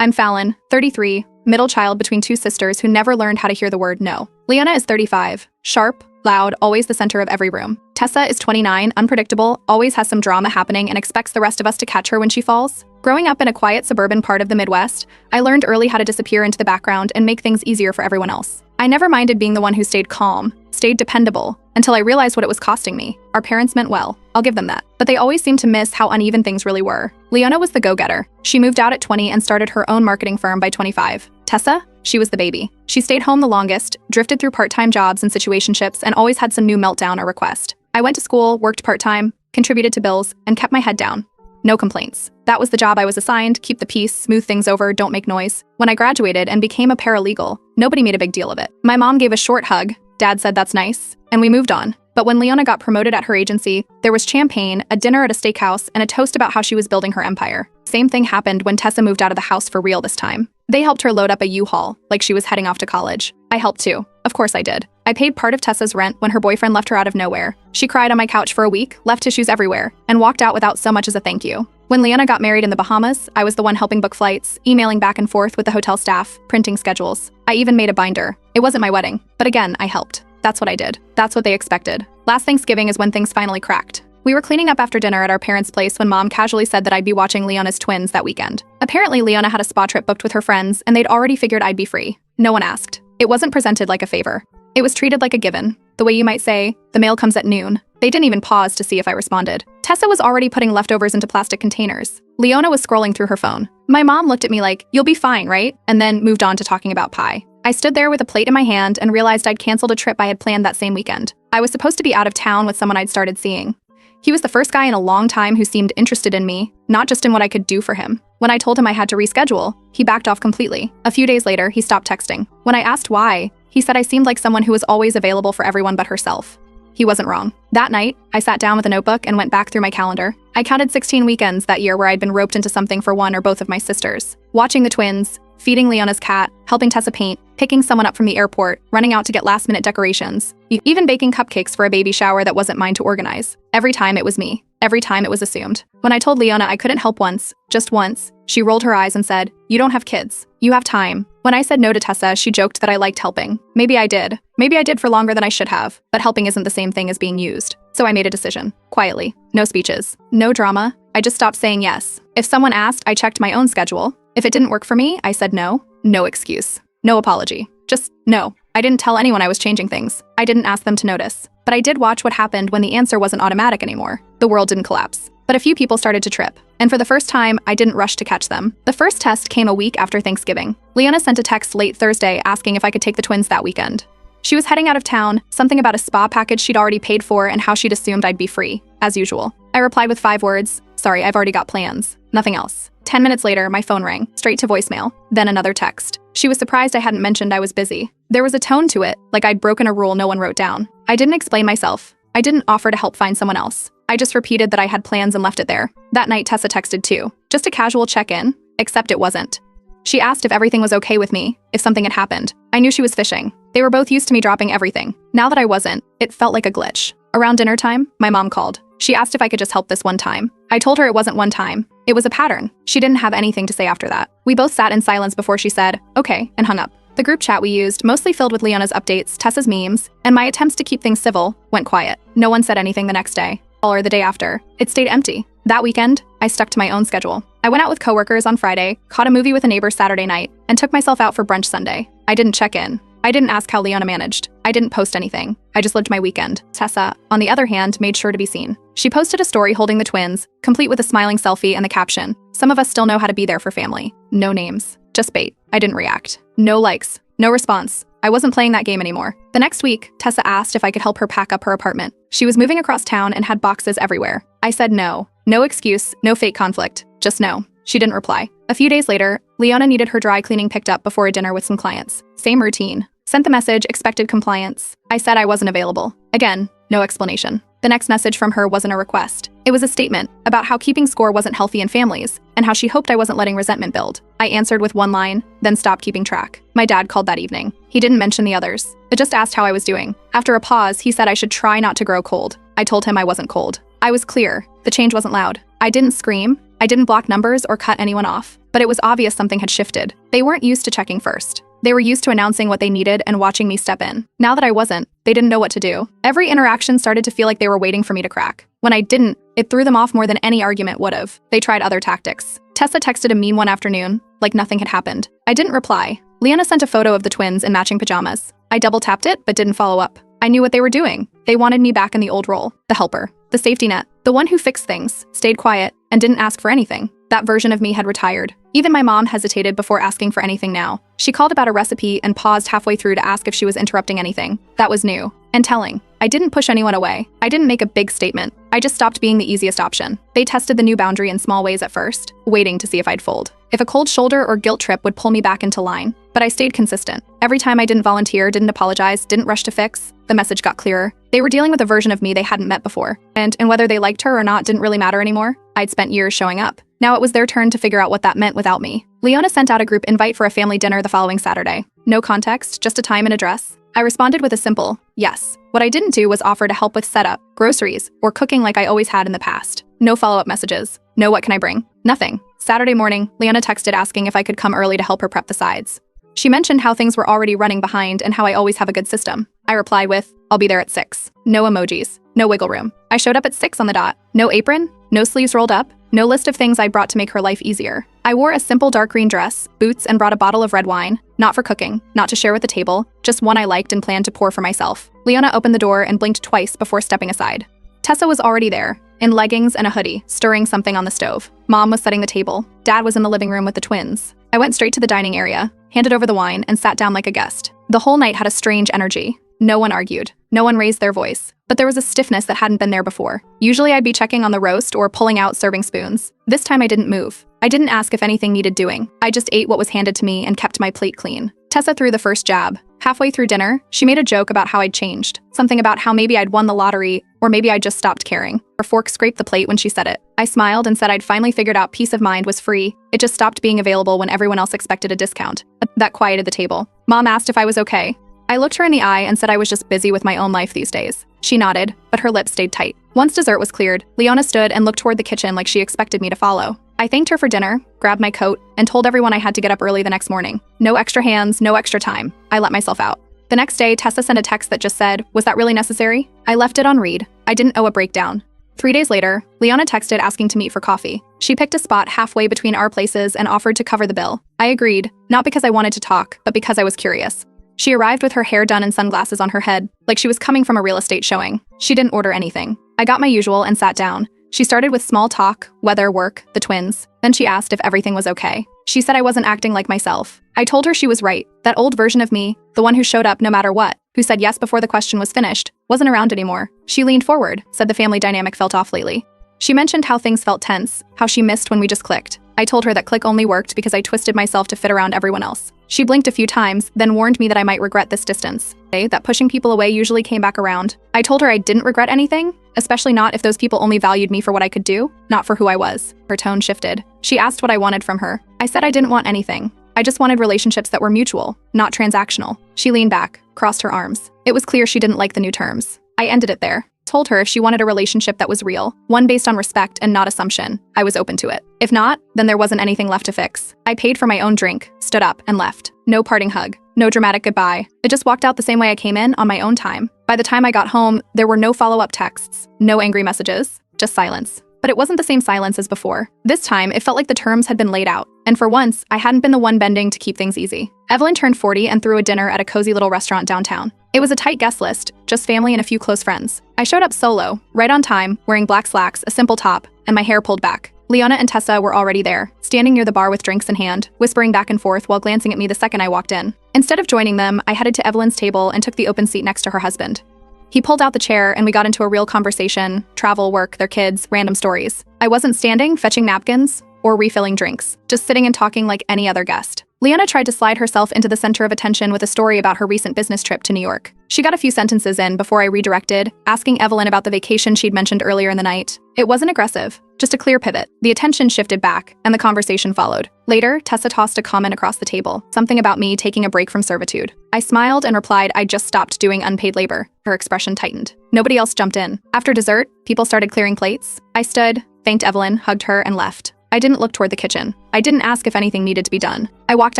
I'm Fallon, 33, middle child between two sisters who never learned how to hear the word no. Leona is 35, sharp, loud, always the center of every room. Tessa is 29, unpredictable, always has some drama happening and expects the rest of us to catch her when she falls. Growing up in a quiet suburban part of the Midwest, I learned early how to disappear into the background and make things easier for everyone else. I never minded being the one who stayed calm, stayed dependable, until I realized what it was costing me. Our parents meant well, I'll give them that. But they always seemed to miss how uneven things really were. Leona was the go-getter. She moved out at 20 and started her own marketing firm by 25. Tessa? She was the baby. She stayed home the longest, drifted through part-time jobs and situationships, and always had some new meltdown or request. I went to school, worked part-time, contributed to bills, and kept my head down. No complaints. That was the job I was assigned, keep the peace, smooth things over, don't make noise. When I graduated and became a paralegal, nobody made a big deal of it. My mom gave a short hug, Dad said that's nice, and we moved on. But when Leona got promoted at her agency, there was champagne, a dinner at a steakhouse, and a toast about how she was building her empire. Same thing happened when Tessa moved out of the house for real this time. They helped her load up a U-Haul, like she was heading off to college. I helped too. Of course I did. I paid part of Tessa's rent when her boyfriend left her out of nowhere. She cried on my couch for a week, left tissues everywhere, and walked out without so much as a thank you. When Leona got married in the Bahamas, I was the one helping book flights, emailing back and forth with the hotel staff, printing schedules. I even made a binder. It wasn't my wedding, but again, I helped. That's what I did. That's what they expected. Last Thanksgiving is when things finally cracked. We were cleaning up after dinner at our parents' place when Mom casually said that I'd be watching Leona's twins that weekend. Apparently, Leona had a spa trip booked with her friends, and they'd already figured I'd be free. No one asked. It wasn't presented like a favor. It was treated like a given. The way you might say, the mail comes at noon. They didn't even pause to see if I responded. Tessa was already putting leftovers into plastic containers. Leona was scrolling through her phone. My mom looked at me like, "You'll be fine, right?" And then moved on to talking about pie. I stood there with a plate in my hand and realized I'd canceled a trip I had planned that same weekend. I was supposed to be out of town with someone I'd started seeing. He was the first guy in a long time who seemed interested in me, not just in what I could do for him. When I told him I had to reschedule, he backed off completely. A few days later, he stopped texting. When I asked why, he said I seemed like someone who was always available for everyone but herself. He wasn't wrong. That night, I sat down with a notebook and went back through my calendar. I counted 16 weekends that year where I'd been roped into something for one or both of my sisters. Watching the twins, feeding Leona's cat, helping Tessa paint, picking someone up from the airport, running out to get last-minute decorations, even baking cupcakes for a baby shower that wasn't mine to organize. Every time it was me. Every time it was assumed. When I told Leona I couldn't help once, just once, she rolled her eyes and said, "You don't have kids. You have time." When I said no to Tessa, she joked that I liked helping. Maybe I did. Maybe I did for longer than I should have, but helping isn't the same thing as being used. So I made a decision. Quietly. No speeches. No drama. I just stopped saying yes. If someone asked, I checked my own schedule. If it didn't work for me, I said no. No excuse. No apology. Just no. I didn't tell anyone I was changing things. I didn't ask them to notice. But I did watch what happened when the answer wasn't automatic anymore. The world didn't collapse. But a few people started to trip. And for the first time, I didn't rush to catch them. The first test came a week after Thanksgiving. Leona sent a text late Thursday asking if I could take the twins that weekend. She was heading out of town, something about a spa package she'd already paid for and how she'd assumed I'd be free, as usual. I replied with 5 words, "Sorry, I've already got plans." Nothing else. 10 minutes later, my phone rang, straight to voicemail. Then another text. She was surprised I hadn't mentioned I was busy. There was a tone to it, like I'd broken a rule no one wrote down. I didn't explain myself. I didn't offer to help find someone else. I just repeated that I had plans and left it there. That night, Tessa texted too. Just a casual check-in, except it wasn't. She asked if everything was okay with me, if something had happened. I knew she was fishing. They were both used to me dropping everything. Now that I wasn't, it felt like a glitch. Around dinner time, my mom called. She asked if I could just help this one time. I told her it wasn't one time. It was a pattern. She didn't have anything to say after that. We both sat in silence before she said, "Okay," and hung up. The group chat we used, mostly filled with Leona's updates, Tessa's memes, and my attempts to keep things civil, went quiet. No one said anything the next day, or the day after. It stayed empty. That weekend, I stuck to my own schedule. I went out with coworkers on Friday, caught a movie with a neighbor Saturday night, and took myself out for brunch Sunday. I didn't check in. I didn't ask how Leona managed. I didn't post anything. I just lived my weekend. Tessa, on the other hand, made sure to be seen. She posted a story holding the twins, complete with a smiling selfie and the caption, "Some of us still know how to be there for family." No names. Just bait. I didn't react. No likes. No response. I wasn't playing that game anymore. The next week, Tessa asked if I could help her pack up her apartment. She was moving across town and had boxes everywhere. I said no. No excuse, no fake conflict. Just no. She didn't reply. A few days later, Leona needed her dry cleaning picked up before a dinner with some clients. Same routine. Sent the message, expected compliance. I said I wasn't available. Again, no explanation. The next message from her wasn't a request. It was a statement about how keeping score wasn't healthy in families, and how she hoped I wasn't letting resentment build. I answered with one line, then stopped keeping track. My dad called that evening. He didn't mention the others, but just asked how I was doing. After a pause, he said I should try not to grow cold. I told him I wasn't cold. I was clear. The change wasn't loud. I didn't scream. I didn't block numbers or cut anyone off. but it was obvious something had shifted. They weren't used to checking first. They were used to announcing what they needed and watching me step in. Now that I wasn't, they didn't know what to do. Every interaction started to feel like they were waiting for me to crack. When I didn't, it threw them off more than any argument would have. They tried other tactics. Tessa texted a meme one afternoon, like nothing had happened. I didn't reply. Leanna sent a photo of the twins in matching pajamas. I double-tapped it, but didn't follow up. I knew what they were doing. They wanted me back in the old role, the helper, the safety net, the one who fixed things, stayed quiet, and didn't ask for anything. That version of me had retired. Even my mom hesitated before asking for anything now. She called about a recipe and paused halfway through to ask if she was interrupting anything. That was new and telling. I didn't push anyone away. I didn't make a big statement. I just stopped being the easiest option. They tested the new boundary in small ways at first, waiting to see if I'd fold, if a cold shoulder or guilt trip would pull me back into line. But I stayed consistent. Every time I didn't volunteer, didn't apologize, didn't rush to fix, the message got clearer. They were dealing with a version of me they hadn't met before. And whether they liked her or not didn't really matter anymore. I'd spent years showing up. Now it was their turn to figure out what that meant without me. Leona sent out a group invite for a family dinner the following Saturday. No context, just a time and address. I responded with a simple yes. What I didn't do was offer to help with setup, groceries, or cooking like I always had in the past. No follow-up messages. No what can I bring? Nothing. Saturday morning, Leona texted asking if I could come early to help her prep the sides. She mentioned how things were already running behind and how I always have a good system. I replied with, I'll be there at 6. No emojis. No wiggle room. I showed up at 6 on the dot. No apron. No sleeves rolled up. No list of things I'd brought to make her life easier. I wore a simple dark green dress, boots, and brought a bottle of red wine. Not for cooking, not to share with the table, just one I liked and planned to pour for myself. Leona opened the door and blinked twice before stepping aside. Tessa was already there, in leggings and a hoodie, stirring something on the stove. Mom was setting the table. Dad was in the living room with the twins. I went straight to the dining area, handed over the wine, and sat down like a guest. The whole night had a strange energy. No one argued. No one raised their voice. But there was a stiffness that hadn't been there before. Usually I'd be checking on the roast or pulling out serving spoons. This time I didn't move. I didn't ask if anything needed doing. I just ate what was handed to me and kept my plate clean. Tessa threw the first jab. Halfway through dinner, she made a joke about how I'd changed. Something about how maybe I'd won the lottery, or maybe I'd just stopped caring. Her fork scraped the plate when she said it. I smiled and said I'd finally figured out peace of mind was free. It just stopped being available when everyone else expected a discount. That quieted the table. Mom asked if I was okay. I looked her in the eye and said I was just busy with my own life these days. She nodded, but her lips stayed tight. Once dessert was cleared, Leona stood and looked toward the kitchen like she expected me to follow. I thanked her for dinner, grabbed my coat, and told everyone I had to get up early the next morning. No extra hands, no extra time. I let myself out. The next day, Tessa sent a text that just said, "Was that really necessary?" I left it on read. I didn't owe a breakdown. 3 days later, Leona texted asking to meet for coffee. She picked a spot halfway between our places and offered to cover the bill. I agreed, not because I wanted to talk, but because I was curious. She arrived with her hair done and sunglasses on her head, like she was coming from a real estate showing. She didn't order anything. I got my usual and sat down. She started with small talk, weather, work, the twins. Then she asked if everything was okay. She said I wasn't acting like myself. I told her she was right. That old version of me, the one who showed up no matter what, who said yes before the question was finished, wasn't around anymore. She leaned forward, said the family dynamic felt off lately. She mentioned how things felt tense, how she missed when we just clicked. I told her that click only worked because I twisted myself to fit around everyone else. She blinked a few times, then warned me that I might regret this distance. That pushing people away usually came back around. I told her I didn't regret anything, especially not if those people only valued me for what I could do, not for who I was. Her tone shifted. She asked what I wanted from her. I said I didn't want anything. I just wanted relationships that were mutual, not transactional. She leaned back, crossed her arms. It was clear she didn't like the new terms. I ended it there. Told her if she wanted a relationship that was real, one based on respect and not assumption, I was open to it. If not, then there wasn't anything left to fix. I paid for my own drink, stood up, and left. No parting hug. No dramatic goodbye. I just walked out the same way I came in, on my own time. By the time I got home, there were no follow-up texts, no angry messages, just silence. But it wasn't the same silence as before. This time, it felt like the terms had been laid out. And for once, I hadn't been the one bending to keep things easy. Evelyn turned 40 and threw a dinner at a cozy little restaurant downtown. It was a tight guest list, just family and a few close friends. I showed up solo, right on time, wearing black slacks, a simple top, and my hair pulled back. Leona and Tessa were already there, standing near the bar with drinks in hand, whispering back and forth while glancing at me the second I walked in. Instead of joining them, I headed to Evelyn's table and took the open seat next to her husband. He pulled out the chair and we got into a real conversation, travel, work, their kids, random stories. I wasn't standing, fetching napkins, or refilling drinks, just sitting and talking like any other guest. Leona tried to slide herself into the center of attention with a story about her recent business trip to New York. She got a few sentences in before I redirected, asking Evelyn about the vacation she'd mentioned earlier in the night. It wasn't aggressive, just a clear pivot. The attention shifted back, and the conversation followed. Later, Tessa tossed a comment across the table, something about me taking a break from servitude. I smiled and replied I just stopped doing unpaid labor. Her expression tightened. Nobody else jumped in. After dessert, people started clearing plates. I stood, thanked Evelyn, hugged her, and left. I didn't look toward the kitchen. I didn't ask if anything needed to be done. I walked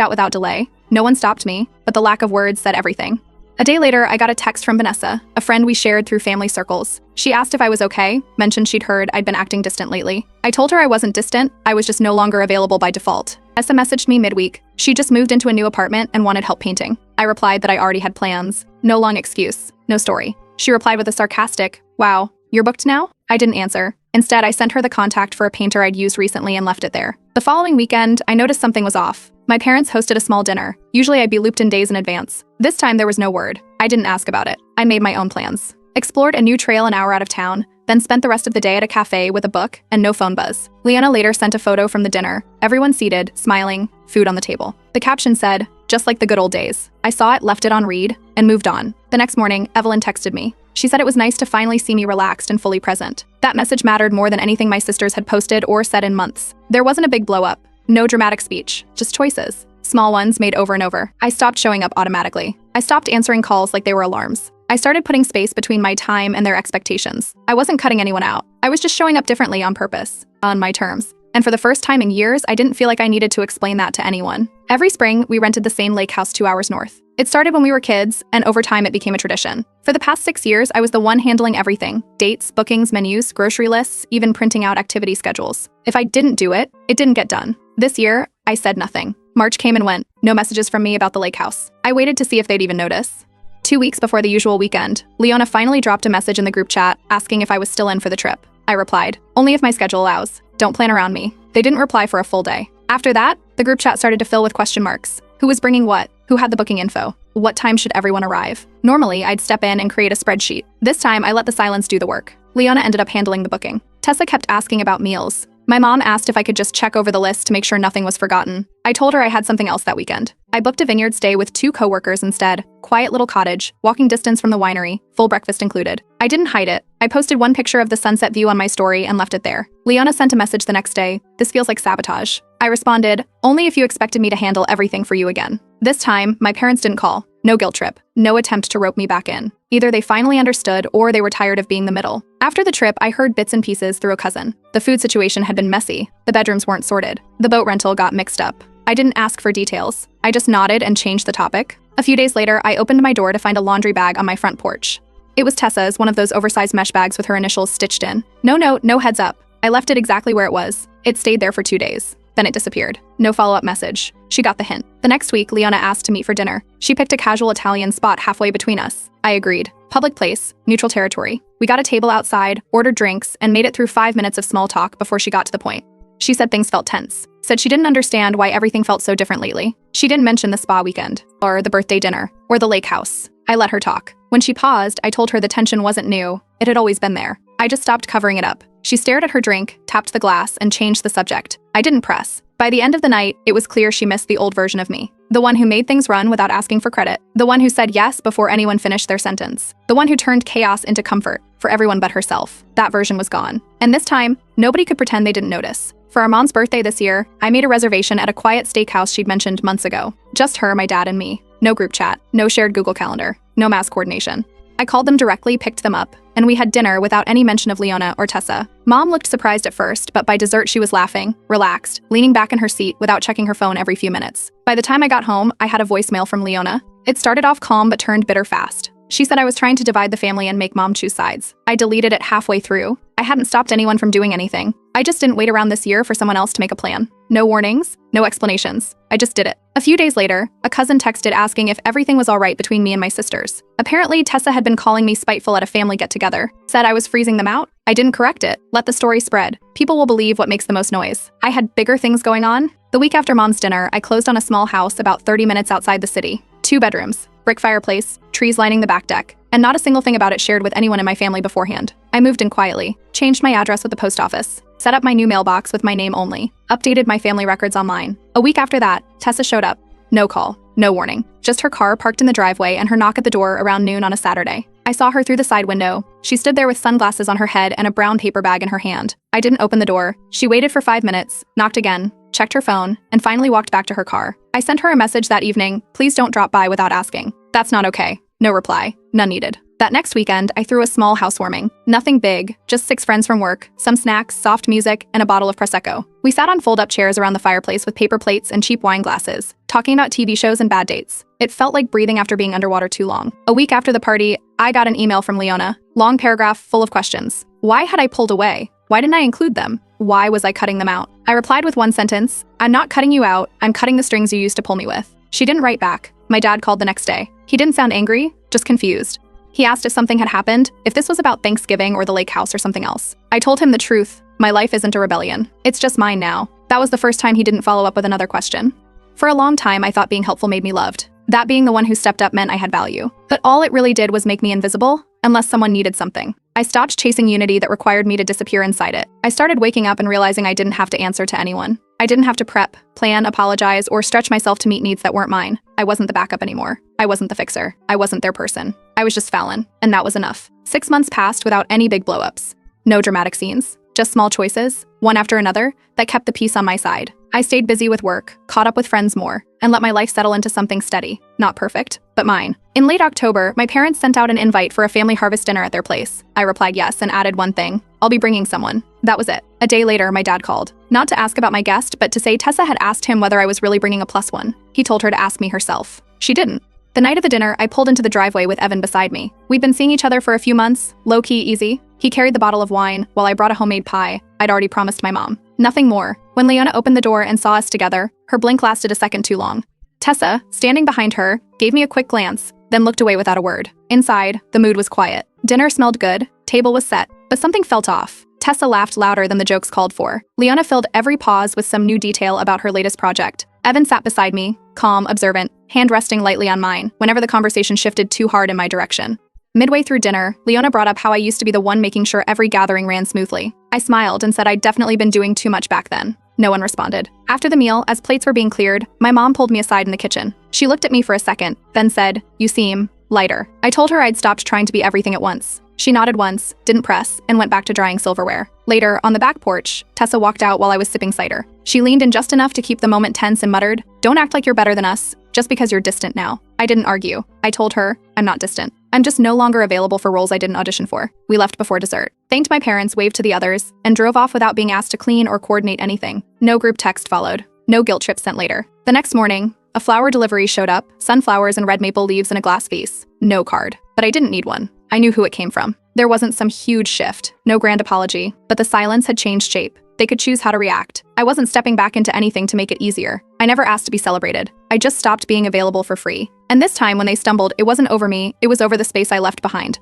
out without delay. No one stopped me, but the lack of words said everything. A day later, I got a text from Vanessa, a friend we shared through family circles. She asked if I was okay, mentioned she'd heard I'd been acting distant lately. I told her I wasn't distant, I was just no longer available by default. Essa messaged me midweek. She just moved into a new apartment and wanted help painting. I replied that I already had plans. No long excuse. No story. She replied with a sarcastic, "Wow, you're booked now?" I didn't answer. Instead, I sent her the contact for a painter I'd used recently and left it there. The following weekend, I noticed something was off. My parents hosted a small dinner. Usually I'd be looped in days in advance. This time there was no word. I didn't ask about it. I made my own plans. Explored a new trail an hour out of town, then spent the rest of the day at a cafe with a book and no phone buzz. Leona later sent a photo from the dinner. Everyone seated, smiling, food on the table. The caption said, "Just like the good old days." I saw it, left it on read, and moved on. The next morning, Evelyn texted me. She said it was nice to finally see me relaxed and fully present. That message mattered more than anything my sisters had posted or said in months. There wasn't a big blow up. No dramatic speech, just choices. Small ones made over and over. I stopped showing up automatically. I stopped answering calls like they were alarms. I started putting space between my time and their expectations. I wasn't cutting anyone out. I was just showing up differently on purpose, on my terms. And for the first time in years, I didn't feel like I needed to explain that to anyone. Every spring, we rented the same lake house 2 hours north. It started when we were kids, and over time it became a tradition. For the past 6 years, I was the one handling everything. Dates, bookings, menus, grocery lists, even printing out activity schedules. If I didn't do it, it didn't get done. This year, I said nothing. March came and went. No messages from me about the lake house. I waited to see if they'd even notice. 2 weeks before the usual weekend, Leona finally dropped a message in the group chat asking if I was still in for the trip. I replied, "Only if my schedule allows. Don't plan around me." They didn't reply for a full day. After that, the group chat started to fill with question marks. Who was bringing what? Who had the booking info? What time should everyone arrive? Normally, I'd step in and create a spreadsheet. This time, I let the silence do the work. Leona ended up handling the booking. Tessa kept asking about meals. My mom asked if I could just check over the list to make sure nothing was forgotten. I told her I had something else that weekend. I booked a vineyard stay with 2 coworkers instead. Quiet little cottage, walking distance from the winery, full breakfast included. I didn't hide it. I posted one picture of the sunset view on my story and left it there. Leona sent a message the next day. "This feels like sabotage." I responded, "Only if you expected me to handle everything for you again." This time, my parents didn't call. No guilt trip. No attempt to rope me back in. Either they finally understood or they were tired of being the middle. After the trip, I heard bits and pieces through a cousin. The food situation had been messy. The bedrooms weren't sorted. The boat rental got mixed up. I didn't ask for details. I just nodded and changed the topic. A few days later, I opened my door to find a laundry bag on my front porch. It was Tessa's, one of those oversized mesh bags with her initials stitched in. No note, no heads up. I left it exactly where it was. It stayed there for 2 days. Then it disappeared. No follow-up message. She got the hint. The next week, Leona asked to meet for dinner. She picked a casual Italian spot halfway between us. I agreed. Public place, neutral territory. We got a table outside, ordered drinks, and made it through 5 minutes of small talk before she got to the point. She said things felt tense. Said she didn't understand why everything felt so different lately. She didn't mention the spa weekend, or the birthday dinner, or the lake house. I let her talk. When she paused, I told her the tension wasn't new. It had always been there. I just stopped covering it up. She stared at her drink, tapped the glass, and changed the subject. I didn't press. By the end of the night, it was clear she missed the old version of me. The one who made things run without asking for credit. The one who said yes before anyone finished their sentence. The one who turned chaos into comfort, for everyone but herself. That version was gone. And this time, nobody could pretend they didn't notice. For our mom's birthday this year, I made a reservation at a quiet steakhouse she'd mentioned months ago. Just her, my dad, and me. No group chat, no shared Google Calendar, no mass coordination. I called them directly, picked them up, and we had dinner without any mention of Leona or Tessa. Mom looked surprised at first, but by dessert she was laughing, relaxed, leaning back in her seat without checking her phone every few minutes. By the time I got home, I had a voicemail from Leona. It started off calm but turned bitter fast. She said I was trying to divide the family and make mom choose sides. I deleted it halfway through. I hadn't stopped anyone from doing anything. I just didn't wait around this year for someone else to make a plan. No warnings, no explanations. I just did it. A few days later, a cousin texted asking if everything was all right between me and my sisters. Apparently, Tessa had been calling me spiteful at a family get-together. Said I was freezing them out. I didn't correct it. Let the story spread. People will believe what makes the most noise. I had bigger things going on. The week after mom's dinner, I closed on a small house about 30 minutes outside the city. 2 bedrooms, brick fireplace, trees lining the back deck, and not a single thing about it shared with anyone in my family beforehand. I moved in quietly, changed my address with the post office, set up my new mailbox with my name only, updated my family records online. A week after that, Tessa showed up. No call, no warning. Just her car parked in the driveway and her knock at the door around noon on a Saturday. I saw her through the side window. She stood there with sunglasses on her head and a brown paper bag in her hand. I didn't open the door. She waited for 5 minutes, knocked again, checked her phone, and finally walked back to her car. I sent her a message that evening, "Please don't drop by without asking." That's not okay. No reply. None needed. That next weekend, I threw a small housewarming. Nothing big, just 6 friends from work, some snacks, soft music, and a bottle of Prosecco. We sat on fold-up chairs around the fireplace with paper plates and cheap wine glasses, talking about TV shows and bad dates. It felt like breathing after being underwater too long. A week after the party, I got an email from Leona. Long paragraph full of questions. Why had I pulled away? Why didn't I include them? Why was I cutting them out? I replied with one sentence, I'm not cutting you out, I'm cutting the strings you used to pull me with. She didn't write back. My dad called the next day. He didn't sound angry, just confused. He asked if something had happened, if this was about Thanksgiving or the lake house or something else. I told him the truth. My life isn't a rebellion. It's just mine now. That was the first time he didn't follow up with another question. For a long time, I thought being helpful made me loved. That being the one who stepped up meant I had value. But all it really did was make me invisible, unless someone needed something. I stopped chasing unity that required me to disappear inside it. I started waking up and realizing I didn't have to answer to anyone. I didn't have to prep, plan, apologize, or stretch myself to meet needs that weren't mine. I wasn't the backup anymore. I wasn't the fixer. I wasn't their person. I was just Fallon, and that was enough. 6 months passed without any big blow-ups. No dramatic scenes. Just small choices, one after another, that kept the peace on my side. I stayed busy with work, caught up with friends more, and let my life settle into something steady. Not perfect, but mine. In late October, my parents sent out an invite for a family harvest dinner at their place. I replied yes and added one thing. I'll be bringing someone. That was it. A day later, my dad called. Not to ask about my guest, but to say Tessa had asked him whether I was really bringing a plus one. He told her to ask me herself. She didn't. The night of the dinner, I pulled into the driveway with Evan beside me. We'd been seeing each other for a few months, low-key easy. He carried the bottle of wine, while I brought a homemade pie I'd already promised my mom. Nothing more. When Leona opened the door and saw us together, her blink lasted a second too long. Tessa, standing behind her, gave me a quick glance, then looked away without a word. Inside, the mood was quiet. Dinner smelled good, table was set, but something felt off. Tessa laughed louder than the jokes called for. Leona filled every pause with some new detail about her latest project. Evan sat beside me, calm, observant, hand resting lightly on mine, whenever the conversation shifted too hard in my direction. Midway through dinner, Leona brought up how I used to be the one making sure every gathering ran smoothly. I smiled and said I'd definitely been doing too much back then. No one responded. After the meal, as plates were being cleared, my mom pulled me aside in the kitchen. She looked at me for a second, then said, "You seem lighter." I told her I'd stopped trying to be everything at once. She nodded once, didn't press, and went back to drying silverware. Later, on the back porch, Tessa walked out while I was sipping cider. She leaned in just enough to keep the moment tense and muttered, "Don't act like you're better than us, just because you're distant now." I didn't argue. I told her, I'm not distant. I'm just no longer available for roles I didn't audition for. We left before dessert, thanked my parents, waved to the others, and drove off without being asked to clean or coordinate anything. No group text followed. No guilt trip sent later. The next morning, a flower delivery showed up, sunflowers and red maple leaves in a glass vase. No card. But I didn't need one. I knew who it came from. There wasn't some huge shift, no grand apology, but the silence had changed shape. They could choose how to react. I wasn't stepping back into anything to make it easier. I never asked to be celebrated. I just stopped being available for free. And this time when they stumbled, it wasn't over me, it was over the space I left behind.